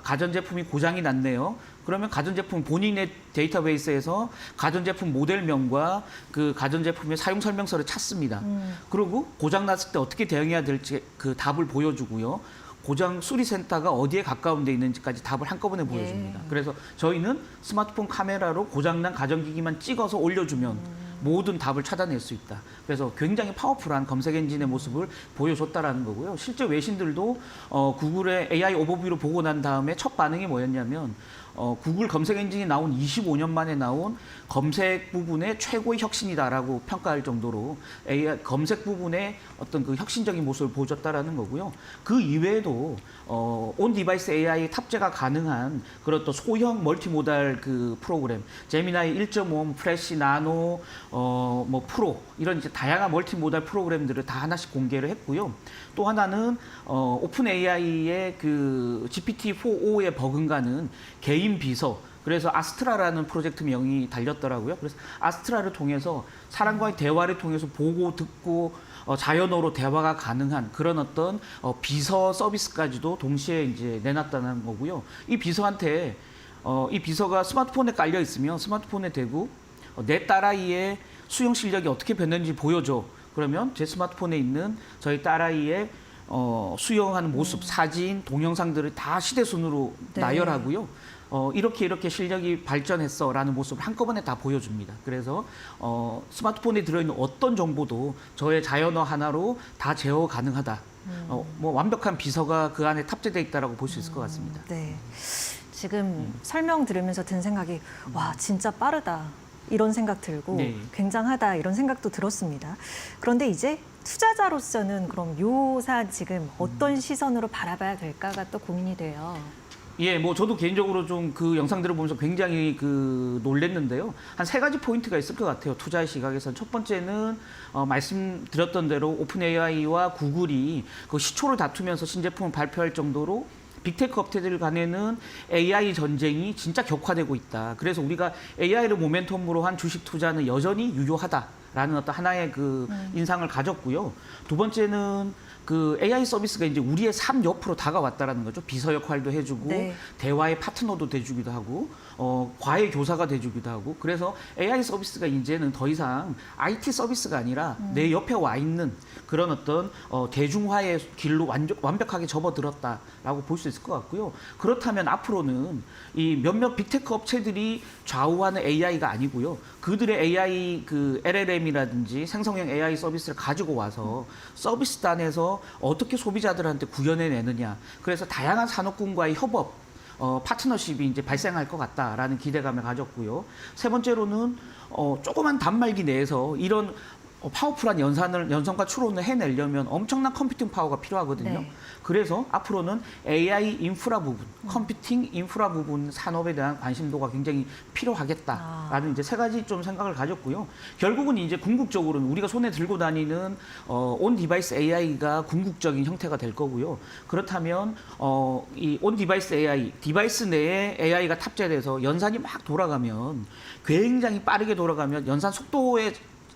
가전제품이 고장이 났네요. 그러면 가전제품 본인의 데이터베이스에서 가전제품 모델명과 그 가전제품의 사용 설명서를 찾습니다. 그리고 고장 났을 때 어떻게 대응해야 될지 그 답을 보여주고요. 고장 수리센터가 어디에 가까운 데 있는지까지 답을 한꺼번에 보여줍니다. 그래서 저희는 스마트폰 카메라로 고장난 가전기기만 찍어서 올려주면 모든 답을 찾아낼 수 있다. 그래서 굉장히 파워풀한 검색 엔진의 모습을 보여줬다라는 거고요. 실제 외신들도 구글의 AI 오버뷰를 보고 난 다음에 첫 반응이 뭐였냐면 구글 검색 엔진이 나온 25년 만에 나온 검색 부분의 최고의 혁신이다라고 평가할 정도로 AI 검색 부분의 어떤 그 혁신적인 모습을 보여줬다라는 거고요. 그 이외에도 온 디바이스 AI 탑재가 가능한 그런 또 소형 멀티모달 그 프로그램, 제미나이 1.5, 프레시, 나노, 뭐 프로 이런 이제 다양한 멀티모달 프로그램들을 다 하나씩 공개를 했고요. 또 하나는 오픈 AI의 그 GPT-4.5에 버금가는 개인 비서, 그래서 아스트라라는 프로젝트 명이 달렸더라고요. 그래서 아스트라를 통해서 사람과의 대화를 통해서 보고 듣고 자연어로 대화가 가능한 그런 어떤 비서 서비스까지도 동시에 이제 내놨다는 거고요. 이 비서한테 이 비서가 스마트폰에 깔려 있으면 스마트폰에 대고 내 딸아이의 수영 실력이 어떻게 변했는지 보여줘. 그러면 제 스마트폰에 있는 저희 딸아이의 수영하는 모습, 사진, 동영상들을 다 휴대폰으로 네. 나열하고요. 이렇게 실력이 발전했어라는 모습을 한꺼번에 다 보여줍니다. 그래서 스마트폰에 들어있는 어떤 정보도 저의 자연어 하나로 다 제어 가능하다. 뭐 완벽한 비서가 그 안에 탑재되어 있다라고 볼 수 있을 것 같습니다. 네. 지금 설명 들으면서 든 생각이 와 진짜 빠르다 이런 생각 들고 네. 굉장하다 이런 생각도 들었습니다. 그런데 이제 투자자로서는 그럼 요 사안 지금 어떤 시선으로 바라봐야 될까가 또 고민이 돼요. 예, 뭐 저도 개인적으로 좀 그 영상들을 보면서 굉장히 그 놀랬는데요. 한 3가지 포인트가 있을 것 같아요. 투자의 시각에서. 첫 번째는 말씀드렸던 대로 오픈 AI와 구글이 그 시초를 다투면서 신제품을 발표할 정도로 빅테크 업체들 간에는 AI 전쟁이 진짜 격화되고 있다. 그래서 우리가 AI를 모멘텀으로 한 주식 투자는 여전히 유효하다라는 어떤 하나의 그 인상을 가졌고요. 두 번째는 그 AI 서비스가 이제 우리의 삶 옆으로 다가왔다라는 거죠. 비서 역할도 해주고 네. 대화의 파트너도 돼주기도 하고 과외 교사가 돼주기도 하고 그래서 AI 서비스가 이제는 더 이상 IT 서비스가 아니라 내 옆에 와 있는 그런 어떤 대중화의 길로 완벽하게 접어들었다라고 볼 수 있을 것 같고요. 그렇다면 앞으로는 이 몇몇 빅테크 업체들이 좌우하는 AI가 아니고요. 그들의 AI 그 LLM이라든지 생성형 AI 서비스를 가지고 와서 서비스단에서 어떻게 소비자들한테 구현해내느냐. 그래서 다양한 산업군과의 협업, 파트너십이 이제 발생할 것 같다라는 기대감을 가졌고요. 세 번째로는 조그만 단말기 내에서 이런 파워풀한 연산과 추론을 해내려면 엄청난 컴퓨팅 파워가 필요하거든요. 네. 그래서 앞으로는 AI 인프라 부분, 컴퓨팅 인프라 부분 산업에 대한 관심도가 굉장히 필요하겠다라는 이제 3가지 좀 생각을 가졌고요. 결국은 이제 궁극적으로는 우리가 손에 들고 다니는 온 디바이스 AI가 궁극적인 형태가 될 거고요. 그렇다면 이 온 디바이스 AI, 디바이스 내에 AI가 탑재돼서 연산이 막 돌아가면 굉장히 빠르게 돌아가면 연산 속도에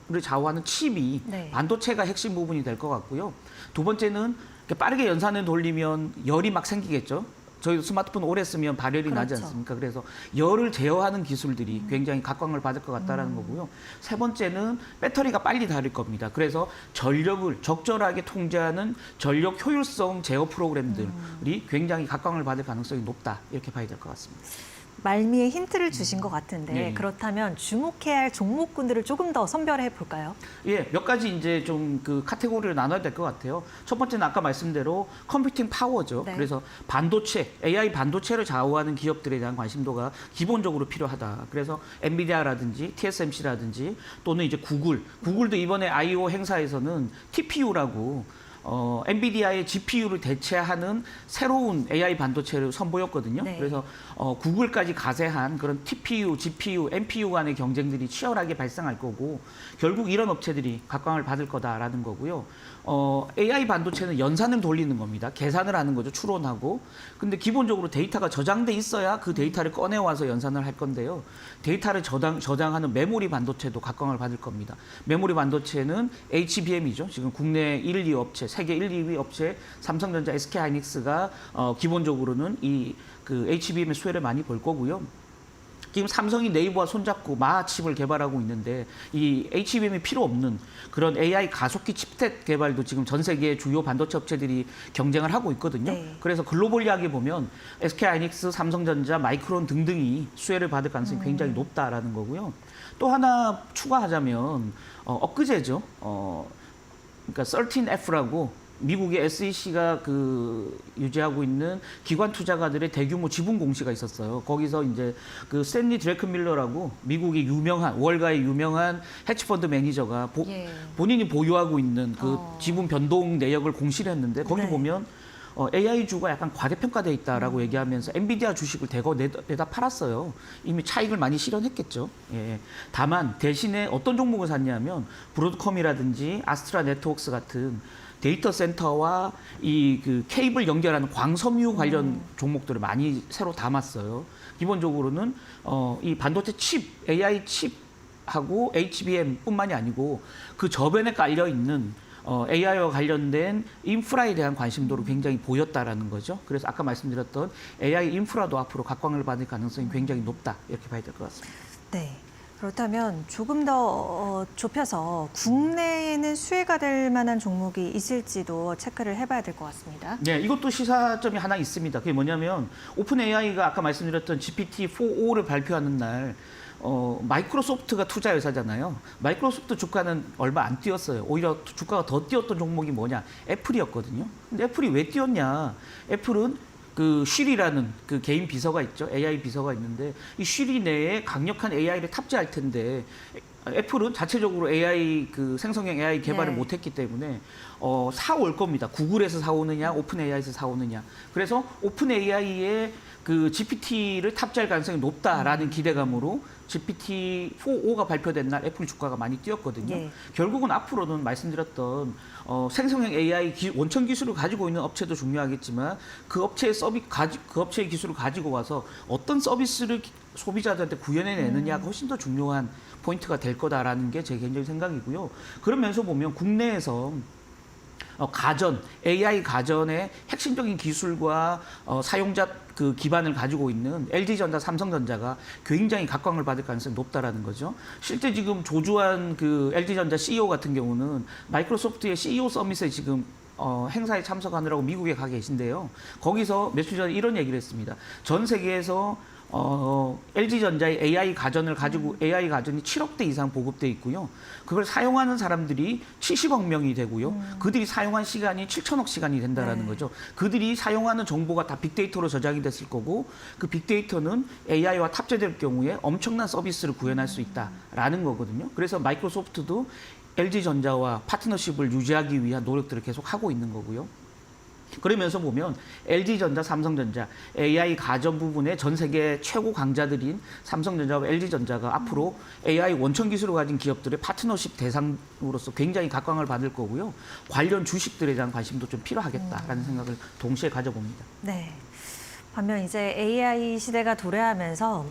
를 좌우하는 칩이 네. 반도체가 핵심 부분이 될 것 같고요. 두 번째는 빠르게 연산을 돌리면 열이 막 생기겠죠. 저희도 스마트폰 오래 쓰면 발열이 나지 그렇죠. 않습니까? 그래서 열을 제어하는 기술들이 굉장히 각광을 받을 것 같다라는 거고요. 세 번째는 배터리가 빨리 닳을 겁니다. 그래서 전력을 적절하게 통제하는 전력 효율성 제어 프로그램들이 굉장히 각광을 받을 가능성이 높다. 이렇게 봐야 될 것 같습니다. 말미에 힌트를 주신 것 같은데 네. 그렇다면 주목해야 할 종목군들을 조금 더 선별해 볼까요? 예, 몇 가지 이제 좀 그 카테고리를 나눠야 될 것 같아요. 첫 번째는 아까 말씀대로 컴퓨팅 파워죠. 네. 그래서 반도체, AI 반도체를 좌우하는 기업들에 대한 관심도가 기본적으로 필요하다. 그래서 엔비디아라든지 TSMC라든지 또는 이제 구글도 이번에 I/O 행사에서는 TPU라고 엔비디아의 GPU를 대체하는 새로운 AI 반도체를 선보였거든요. 네. 그래서 구글까지 가세한 그런 TPU, GPU, NPU 간의 경쟁들이 치열하게 발생할 거고 결국 이런 업체들이 각광을 받을 거다라는 거고요. AI 반도체는 연산을 돌리는 겁니다. 계산을 하는 거죠. 추론하고. 근데 기본적으로 데이터가 저장돼 있어야 그 데이터를 꺼내와서 연산을 할 건데요. 데이터를 저장하는 메모리 반도체도 각광을 받을 겁니다. 메모리 반도체는 HBM이죠. 지금 국내 1, 2 업체, 세계 1, 2위 업체 삼성전자, SK하이닉스가 기본적으로는 그 HBM의 수혜를 많이 볼 거고요. 지금 삼성이 네이버와 손잡고 마하 칩을 개발하고 있는데 이 HBM이 필요 없는 그런 AI 가속기 칩셋 개발도 지금 전 세계 주요 반도체 업체들이 경쟁을 하고 있거든요. 네. 그래서 글로벌리하게 보면 SK하이닉스, 삼성전자, 마이크론 등등이 수혜를 받을 가능성이 굉장히 높다라는 거고요. 또 하나 추가하자면 엊그제죠. 그러니까 13F라고 미국의 SEC가 유지하고 있는 기관 투자가들의 대규모 지분 공시가 있었어요. 거기서 이제 그 스탠리 드래큰밀러라고 미국의 월가의 유명한 헤지펀드 매니저가 예. 본인이 보유하고 있는 그 지분 변동 내역을 공시를 했는데 거기 네. 보면 AI주가 약간 과대평가돼 있다라고 얘기하면서 엔비디아 주식을 대거 내다 팔았어요. 이미 차익을 많이 실현했겠죠. 예. 다만 대신에 어떤 종목을 샀냐면 브로드컴이라든지 아스트라 네트워크스 같은 데이터 센터와 그 케이블 연결하는 광섬유 관련 종목들을 많이 새로 담았어요. 기본적으로는 이 반도체 칩, AI 칩하고 HBM뿐만이 아니고 그 저변에 깔려 있는 AI와 관련된 인프라에 대한 관심도를 굉장히 보였다라는 거죠. 그래서 아까 말씀드렸던 AI 인프라도 앞으로 각광을 받을 가능성이 굉장히 높다 이렇게 봐야 될 것 같습니다. 네. 그렇다면 조금 더 좁혀서 국내에는 수혜가 될 만한 종목이 있을지도 체크를 해봐야 될 것 같습니다. 네, 이것도 시사점이 하나 있습니다. 그게 뭐냐면 오픈 AI가 아까 말씀드렸던 GPT-4.5를 발표하는 날 마이크로소프트가 투자 회사잖아요. 마이크로소프트 주가는 얼마 안 뛰었어요. 오히려 주가가 더 뛰었던 종목이 뭐냐? 애플이었거든요. 근데 애플이 왜 뛰었냐? 애플은 그 쉬리라는 그 개인 비서가 있죠. AI 비서가 있는데 이 쉬리 내에 강력한 AI를 탑재할 텐데 애플은 자체적으로 AI 그 생성형 AI 개발을 네. 못했기 때문에 사올 겁니다. 구글에서 사오느냐, 오픈 AI에서 사오느냐. 그래서 오픈 AI에 그 GPT를 탑재할 가능성이 높다라는 기대감으로 GPT-4.5가 발표된 날 애플 주가가 많이 뛰었거든요. 예. 결국은 앞으로는 말씀드렸던 생성형 AI 원천 기술을 가지고 있는 업체도 중요하겠지만 그 업체의 그 업체의 기술을 가지고 와서 어떤 서비스를 소비자들한테 구현해내느냐가 훨씬 더 중요한 포인트가 될 거다라는 게 제 개인적인 생각이고요. 그러면서 보면 국내에서 AI 가전의 핵심적인 기술과 사용자 그 기반을 가지고 있는 LG전자, 삼성전자가 굉장히 각광을 받을 가능성이 높다라는 거죠. 실제 지금 조주한 그 LG전자 CEO 같은 경우는 마이크로소프트의 CEO 서밋에 지금 행사에 참석하느라고 미국에 가 계신데요. 거기서 며칠 전에 이런 얘기를 했습니다. 전 세계에서 LG전자의 AI 가전이 7억 대 이상 보급돼 있고요. 그걸 사용하는 사람들이 70억 명이 되고요. 그들이 사용한 시간이 7천억 시간이 된다라는 거죠. 그들이 사용하는 정보가 다 빅데이터로 저장이 됐을 거고 그 빅데이터는 AI와 탑재될 경우에 엄청난 서비스를 구현할 수 있다라는 거거든요. 그래서 마이크로소프트도 LG전자와 파트너십을 유지하기 위한 노력들을 계속 하고 있는 거고요. 그러면서 보면 LG전자, 삼성전자, AI 가전 부분의 전 세계 최고 강자들인 삼성전자와 LG전자가 앞으로 AI 원천 기술을 가진 기업들의 파트너십 대상으로서 굉장히 각광을 받을 거고요. 관련 주식들에 대한 관심도 좀 필요하겠다라는 생각을 동시에 가져봅니다. 네. 반면 이제 AI 시대가 도래하면서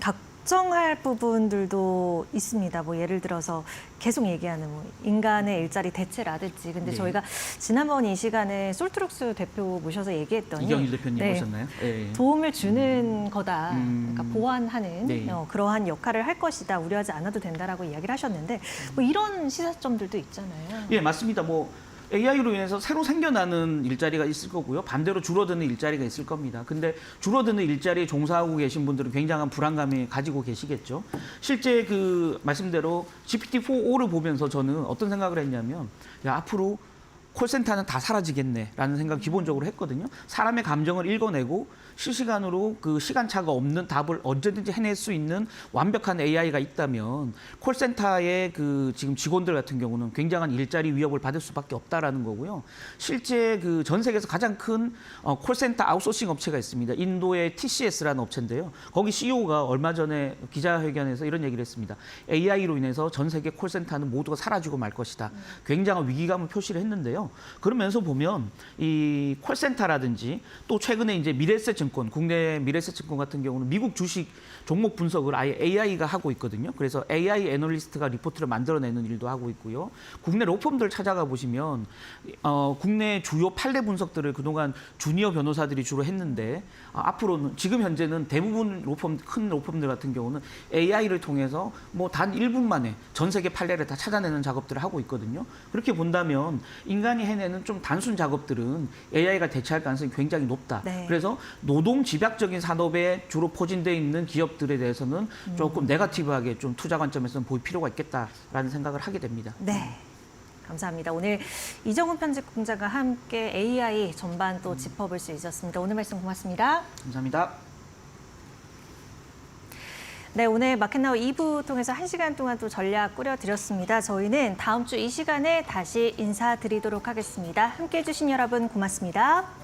걱정할 부분들도 있습니다. 뭐 예를 들어서 계속 얘기하는 인간의 일자리 대체라든지. 근데 네. 저희가 지난번 이 시간에 솔트룩스 대표 모셔서 얘기했더니 이경일 대표님 네, 오셨나요? 네. 도움을 주는 거다. 그러니까 보완하는 네. 그러한 역할을 할 것이다. 우려하지 않아도 된다라고 이야기를 하셨는데 뭐 이런 시사점들도 있잖아요. 예, 맞습니다. AI로 인해서 새로 생겨나는 일자리가 있을 거고요. 반대로 줄어드는 일자리가 있을 겁니다. 근데 줄어드는 일자리에 종사하고 계신 분들은 굉장한 불안감이 가지고 계시겠죠. 실제 그 말씀대로 GPT-4.5를 보면서 저는 어떤 생각을 했냐면 앞으로 콜센터는 다 사라지겠네라는 생각 기본적으로 했거든요. 사람의 감정을 읽어내고 실시간으로 그 시간차가 없는 답을 언제든지 해낼 수 있는 완벽한 AI가 있다면 콜센터의 그 지금 직원들 같은 경우는 굉장한 일자리 위협을 받을 수밖에 없다라는 거고요. 실제 그 전 세계에서 가장 큰 콜센터 아웃소싱 업체가 있습니다. 인도의 TCS라는 업체인데요. 거기 CEO가 얼마 전에 기자회견에서 이런 얘기를 했습니다. AI로 인해서 전 세계 콜센터는 모두가 사라지고 말 것이다. 굉장한 위기감을 표시를 했는데요. 그러면서 보면 이 콜센터라든지 또 최근에 이제 미래에셋증권, 국내 미래에셋증권 같은 경우는 미국 주식 종목 분석을 아예 AI가 하고 있거든요. 그래서 AI 애널리스트가 리포트를 만들어내는 일도 하고 있고요. 국내 로펌들 찾아가 보시면 국내 주요 판례 분석들을 그동안 주니어 변호사들이 주로 했는데 앞으로는 지금 현재는 대부분 큰 로펌들 같은 경우는 AI를 통해서 뭐 단 1분 만에 전 세계 판례를 다 찾아내는 작업들을 하고 있거든요. 그렇게 본다면 인간이 해내는 좀 단순 작업들은 AI가 대체할 가능성이 굉장히 높다. 네. 그래서 노동 집약적인 산업에 주로 포진되어 있는 기업들에 대해서는 조금 네거티브하게 좀 투자 관점에서는 볼 필요가 있겠다라는 생각을 하게 됩니다. 네. 감사합니다. 오늘 이정훈 편집국장과 함께 AI 전반 또 짚어볼 수 있었습니다. 오늘 말씀 고맙습니다. 감사합니다. 네, 오늘 마켓나우 2부 통해서 1시간 동안 또 전략 꾸려드렸습니다. 저희는 다음 주 이 시간에 다시 인사드리도록 하겠습니다. 함께해 주신 여러분 고맙습니다.